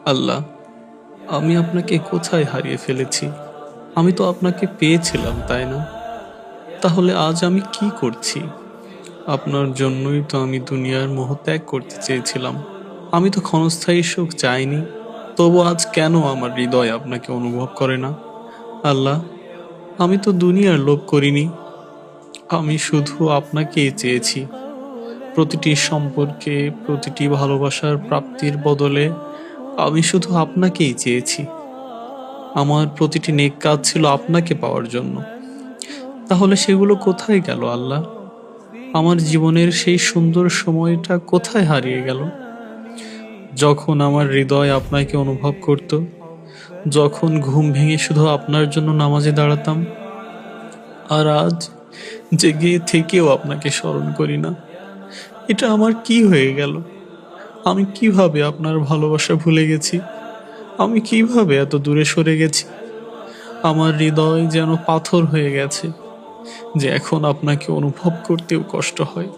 আল্লাহ, আমি আপনাকে কোথায় হারিয়ে ফেলেছি? আমি তো আপনাকে পেয়েছিলাম, তাই না? তাহলে আজ আমি কি করছি? আপনার জন্যই তো আমি দুনিয়ার মোহ ত্যাগ করতে চেয়েছিলাম। আমি তো ক্ষণস্থায়ী সুখ চাইনি। তবু আজ কেন আমার হৃদয় আপনাকে অনুভব করে না? আল্লাহ, আমি তো দুনিয়ার লোভ করিনি। আমি শুধু আপনাকেই চেয়েছি। প্রতিটি সম্পর্কে, প্রতিটি ভালোবাসার প্রাপ্তির বদলে আমি শুধু আপনাকেই চেয়েছি। আমার প্রতিটি নেক কাজ ছিল আপনাকে পাওয়ার জন্য। তাহলে সেগুলো কোথায় গেল আল্লাহ? আমার জীবনের সেই সুন্দর সময়টা কোথায় হারিয়ে গেল? যখন আমার হৃদয় আপনাকে অনুভব করত, যখন ঘুম ভেঙে শুধু আপনার জন্য নামাজে দাঁড়াতাম। আর আজ জেগে থেকেও আপনাকে স্মরণ করি না। এটা আমার কি হয়ে গেল? আমি কিভাবে আপনার ভালোবাসা ভুলে গেছি? আমি কিভাবে এত দূরে সরে গেছি? আমার হৃদয় যেন পাথর হয়ে গেছে, যে এখন আপনাকে অনুভব করতেও কষ্ট হয়।